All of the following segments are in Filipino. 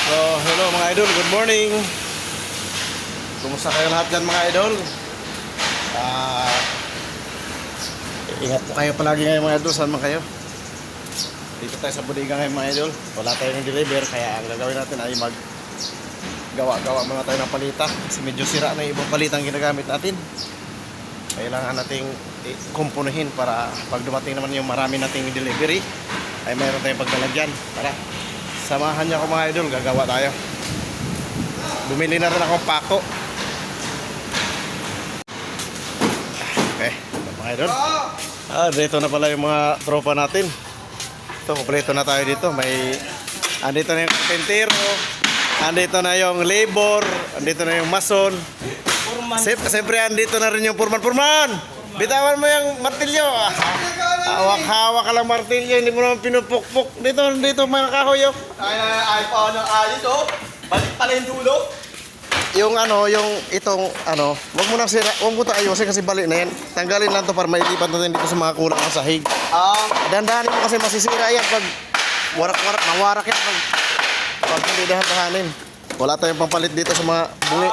So, hello mga idol, good morning. Kumusta kayo lahat dyan mga idol? Ingat po kayo palagi ngayon mga idol, saan man kayo? Dito tayo sa bodega ngayon mga idol. Wala tayong deliver, kaya ang gagawin natin ay gawa muna tayo ng palita. Kasi medyo sira na yung ibang palita ang ginagamit natin. Kailangan nating kumpunuhin para pag dumating naman yung marami nating delivery ay mayroon tayong paglalagyan. Tara, samahan niyo ako mga idol, gagawa tayo. Bumili na rin akong pako. Okay, mga idol. Dito na pala yung mga tropa natin. Ito, kompleto na tayo dito. Andito na yung carpentero, andito na yung labor, andito na yung mason. Siyempre andito na rin yung purman. Bitawan mo yung martilyo. Hawak-hawak ka lang martilyo, hindi mo naman pinupukpuk. Dito mga kahoy. Ay, paano ayos, oh? Balik pala yung dulo. Yung wag mo na sira, wag mo ta ayusin kasi balik na yan. Tanggalin lang to para mailipat natin dito sa mga kulang ng sahig. Dandahanin mo kasi masisira yan pag mawarak yan pag hindi dahan-dahanin. Wala tayong pampalit dito sa mga bungi.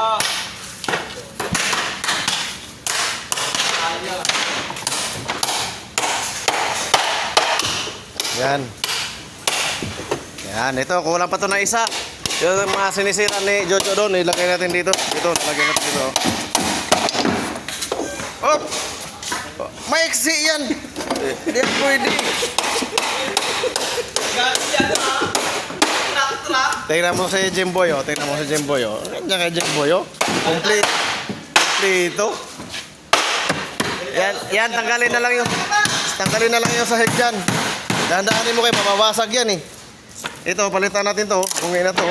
Yan, ito kulang pa to na isa. Yung mga sinisira ni Jojo doon, ilagay natin dito. Nalagay natin dito. Oh! Maiksi yan! Hindi yan pwede. Tingnan mo si Jimboy, oh. Ganyan kay Jimboy, oh. Kompleto. Yan, tanggalin na lang yung sahig dyan. Dahan-dahanin mo kayo, mababasag yan eh. Ito, palitan natin to. Kung ina to.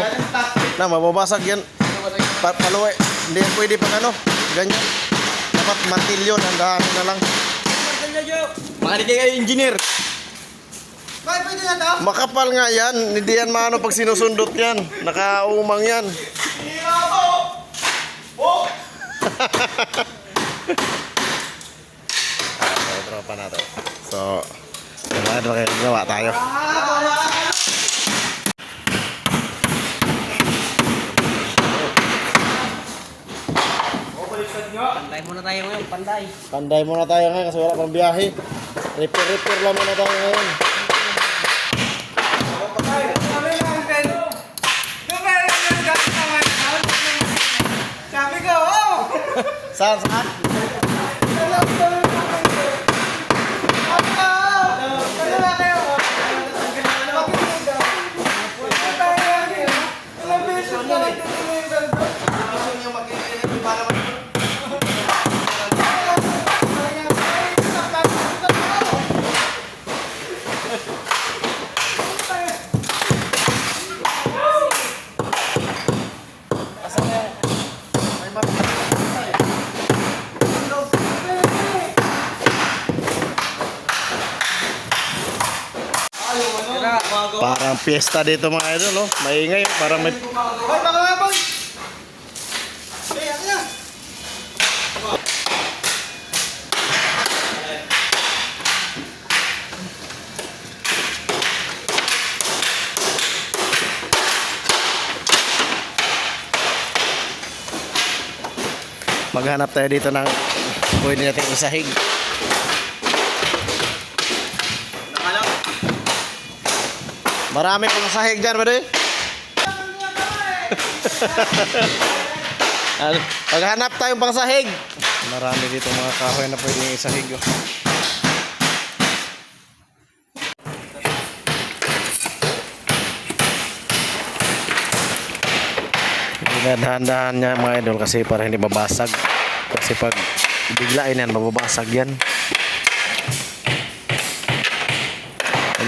Mababasag yan. Paluwi. Hindi yan pwede pang ganyan. Dapat martilyo, dahan-dahanin na lang. Makinig kayo, engineer. Bakit pwede na to? Makapal nga yan. Hindi yan maano pag sinusundot yan. Nakaumang yan. Hira ako! Oh! Okay, tropa natin. So, gawa tayo. Panday muna tayo ngayon, panday. Panday muna tayo ngayon kasi wala pang biyahe. Repair lang muna tayo ngayon. Sabi ko, oh! Saan? Parang piyesta dito mga idol, oh. Maingay, parang may... Boy, baka nga, boy! Maghanap tayo dito ng pwede natin isahig. Marami pong sahig dyan, bade. Maghanap tayong pang sahig. Marami dito mga kahoy na pwede isahig. Dahan-dahan niya mga idol kasi para hindi mabasag. Kasi pag biglain yan, mababasag yan.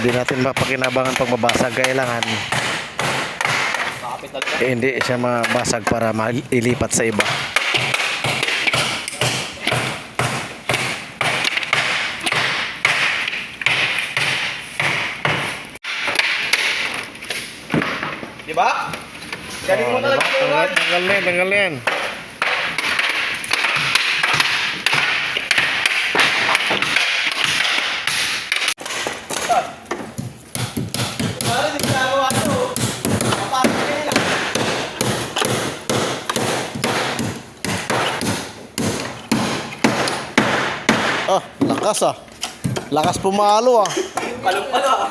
Hindi natin mapakinabangan pag mabasag. Kailangan hindi siya mabasag para mailipat sa iba. Diba? Galing mo talaga yung Tanggal na yan. Lakas ah. Lakas pumalo ah. Palong pala.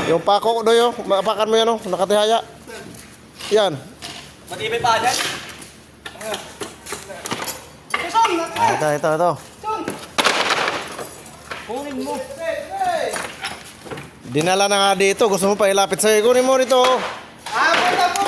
Yung pako do yo, mapakan mo yan oh, nakatihaya. Yan. Matibay pa dyan. Ito. Kunin mo. Dinala na nga dito. Gusto mo pa ilapit sa'yo. Kunin mo rito. Wala po.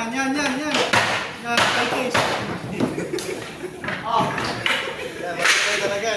Yan. Yan, kay case. Talaga.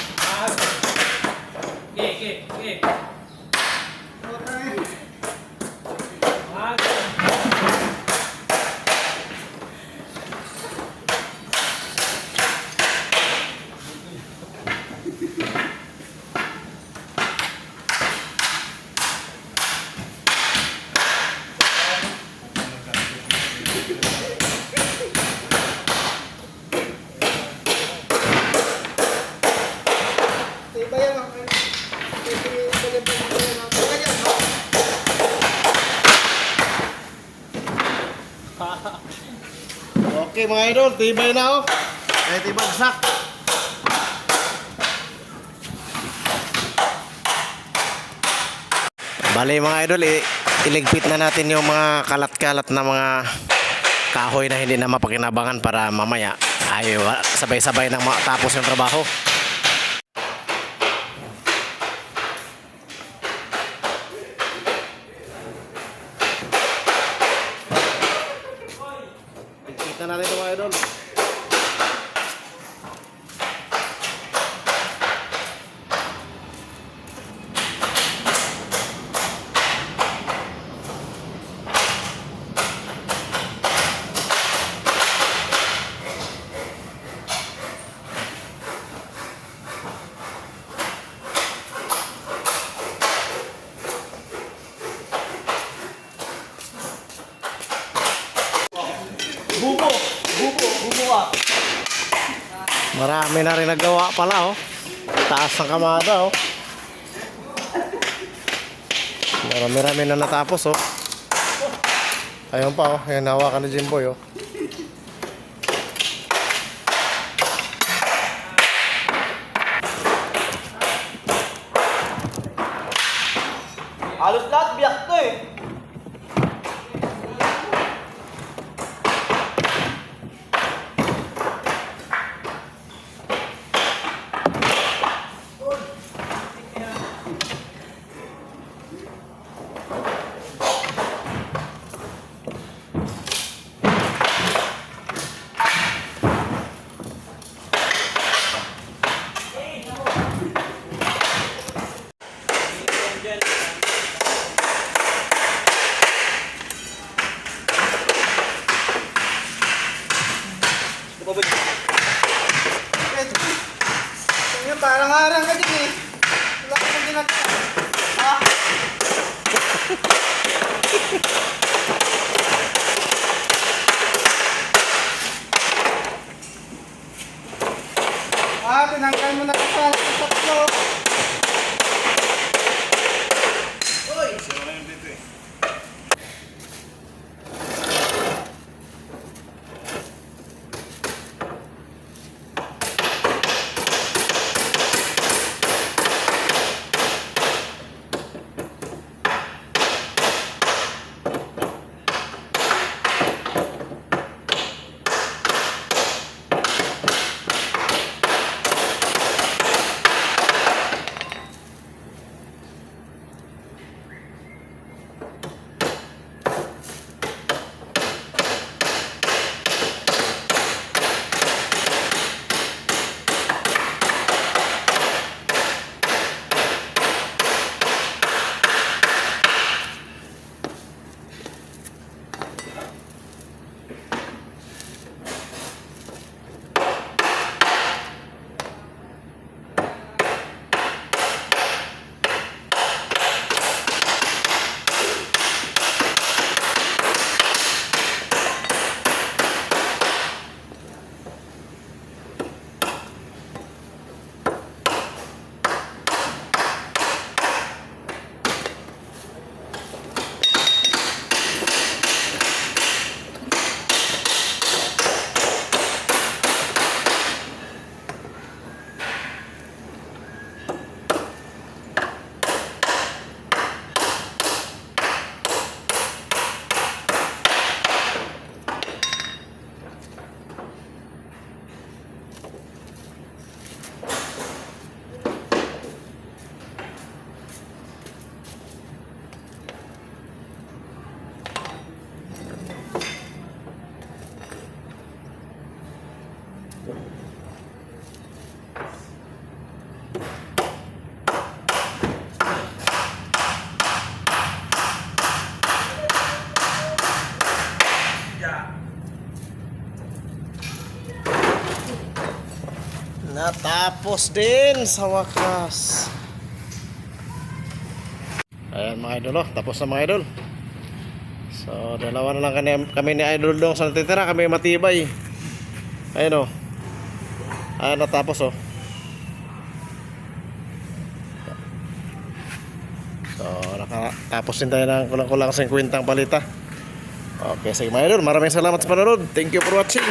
Okay. Okay mga idol, tibay na oh. Ay tibagsak. Bali mga idol, iligpit na natin yung mga kalat-kalat na mga kahoy na hindi na mapakinabangan para mamaya ay sabay-sabay nang matapos yung trabaho. Iligpit na natin ito mga idol. Bubo ah. Marami na rin nagawa pala oh. Taas ng kamada oh. Marami na natapos oh. Ayun pa oh, ayan hawakan ni Jimboy oh. Natapos din sa wakas. Ayan mga idol, oh. Tapos na mga idol. So, dalawa na lang kami ni Idol Dong sa natitira. Kami matibay. Ayun, oh. Ayan, natapos, oh. So, nakatapos din tayo ng kulang-kulang 50 palita. Okay, sige mga idol. Maraming salamat sa panonood. Thank you for watching.